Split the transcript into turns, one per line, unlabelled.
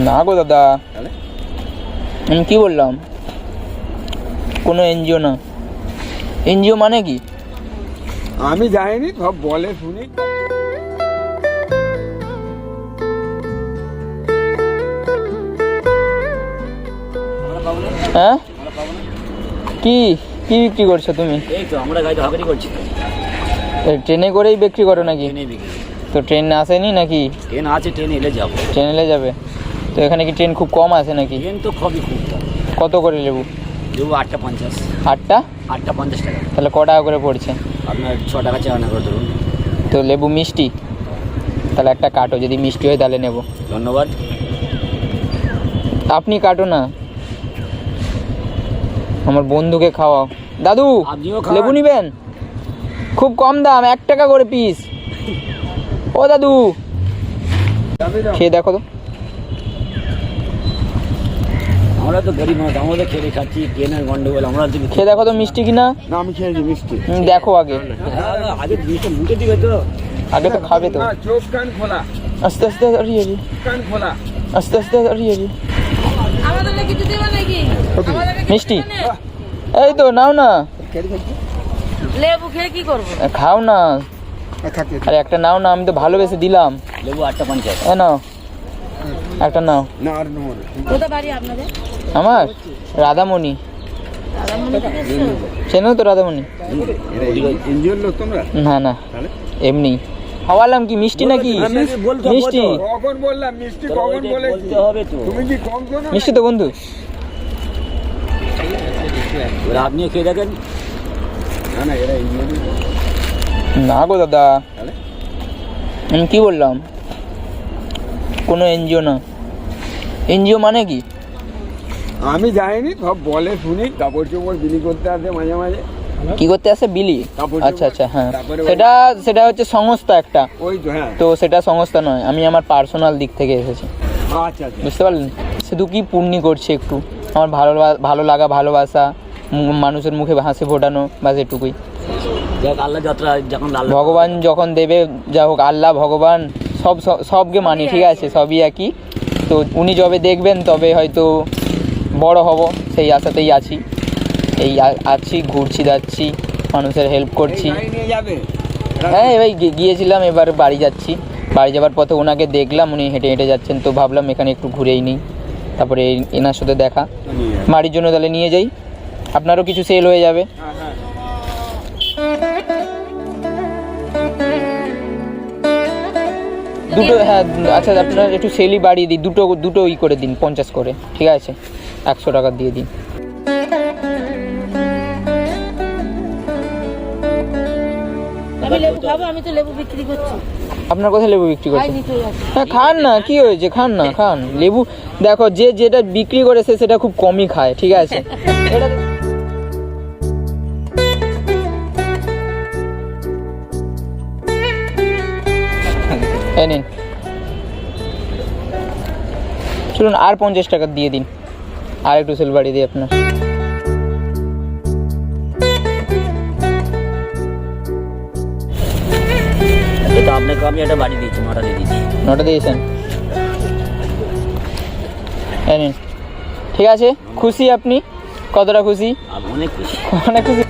না গো দাদা, আমি কি বললাম? কোনো এনজিও না। এনজিও মানে কি?
আমি যাইনি, সব বলে শুনি।
হ্যাঁ, কি কি বিক্রি করছো তুমি?
এই তো আমরা গাড়িতে হাঁকারি করছি।
ট্রেনে করেই বিক্রি করো নাকি?
ট্রেনে বিক্রি।
তো ট্রেন আসেনি নাকি?
ট্রেন আছে, ট্রেন এলে যাবো।
ট্রেন এলে যাবে? তো এখানে কি ট্রেন খুব কম আসে নাকি?
ট্রেন তো খুবই খুব কম।
কত করে লেবু?
লেবু 8টা 50।
8টা?
8টা 50 টাকা।
তাহলে ক টাকা করে পড়ছে?
আপনার 6 টাকা 4 আনা করে ধরুন।
তো লেবু মিষ্টি, তাহলে একটা কাটো, যদি মিষ্টি হয় তাহলে নেব।
ধন্যবাদ।
আপনি কাটো না, আমার বন্ধুকে খাওয়াও। দাদু,
আপনিও খান।
লেবু নিবেন? খুব কম দাম, 1 টাকা করে পিস। ও দাদু, খেয়ে দেখো তো।
আমরা তো গরিব মানুষ, আমরা তো খেয়ে খাচ্ছি, ট্রেনের গন্ডগোল। আমরা
খেয়ে দেখো তো মিষ্টি কিনা।
না, আমি খেয়েছি মিষ্টি।
দেখো আগে,
আগে জিনিসটা মুখে দিবে তো।
আগে তো খাবে তো।
না, চোখ কান খোলা,
আস্তে আস্তে, আরে আরে,
কান খোলা।
আস্তে আস্তে, আরে আরে।
আমাদের কিছু দেবে নাকি?
মিষ্টি এই তো, নাও না।
লেবু খেয়ে কি করবো?
খাও না, আরে একটা নাও না, আমি তো ভালোবেসে দিলাম।
লেবু 8টা 50।
এ নাও, একটা নাও।
না, আর নেবো না।
কোথা বাড়ি আপনাদের?
আমার রাধামণি,
রাধামণি থেকে এসছো?
চেনো তো রাধামণি?
এনজিওর লোক তোমরা?
না না, এমনি খাওয়ালাম। কি মিষ্টি নাকি? মিষ্টি,
কখন বললাম মিষ্টি? কখন বলেছি?
বলতে হবে তো।
তুমি কি কম শোনো?
মিষ্টি তো বন্ধু।
এবার আপনিও খেয়ে দেখেন।
না না, এরা এনজিওর লোক।
না গো দাদা, আমি কি বললাম? কোনো এনজিও না। এনজিও মানে কি?
আমি যাইনি, সব বলে শুনি। কাপড় চোপড় বিলি করতে আসে মাঝে মাঝে।
কি করতে আসে? বিলি?
কাপড়
আচ্ছা
চোপড়।
আচ্ছা, হ্যাঁ।
তারপরে
সেটা সেটা হচ্ছে সংস্থা একটা।
ওই তো, হ্যাঁ।
তো সেটা সংস্থা নয়, আমি আমার পার্সোনাল দিক থেকে এসেছি,
আচ্ছা আচ্ছা।
বুঝতে পারলেন? শুধু কি পুণ্যি করছে একটু, আমার ভালো লাগা, ভালোবাসা, মানুষের মুখে হাসি ফোটানো, বাস এটুকুই।
দেখ, আল্লাহ যাত্রা যখন
ভগবান যখন দেবে, যা হোক, আল্লাহ ভগবান সবকে মানি, ঠিক আছে, সবই একই। তো উনি যবে দেখবেন তবে হয়তো বড় হব, সেই আশাতেই আছি। এই আছি, ঘুরছি, যাচ্ছি, মানুষের হেল্প করছি।
গাড়ি নিয়ে যাবে?
হ্যাঁ, এবার গিয়েছিলাম, এবার বাড়ি যাচ্ছি। বাড়ি যাওয়ার পথে ওনাকে দেখলাম, উনি হেঁটে হেঁটে যাচ্ছেন, তো ভাবলাম এখানে একটু ঘুরেই নিই। তারপরে এনার সাথে দেখা, বাড়ির জন্য তাহলে নিয়ে যাই, আপনারও কিছু সেল হয়ে যাবে।
হ্যাঁ হ্যাঁ।
দুটো, হ্যাঁ আচ্ছা, আপনার একটু সেলই বাড়িয়ে দিই, দুটো ই করে দিন, 50 করে, ঠিক আছে? 100 টাকা দিয়ে দিন।
আমি লেবু খাবো? আমি তো লেবু বিক্রি করছি।
আপনার কোথায় লেবু বিক্রি
খাই
করছে?
নিতে যাচ্ছি।
হ্যাঁ, খান না, কি হয়েছে, খান না, খান লেবু। দেখো, যেটা বিক্রি করেছে সেটা খুব কমই খায়, ঠিক আছে? এটা এই নিন, চলুন আর 50 টাকা দিয়ে দিন, আর একটু সেল বাড়িয়ে দিই আপনার।
তো আপনাকে আমি একটা বাড়ি দিয়েছি, 9টা দিয়ে দিয়েছি।
9টা দিয়েছেন? এই নিন, ঠিক আছে। খুশি আপনি? কতটা খুশি?
অনেক খুশি।
অনেক খুশি।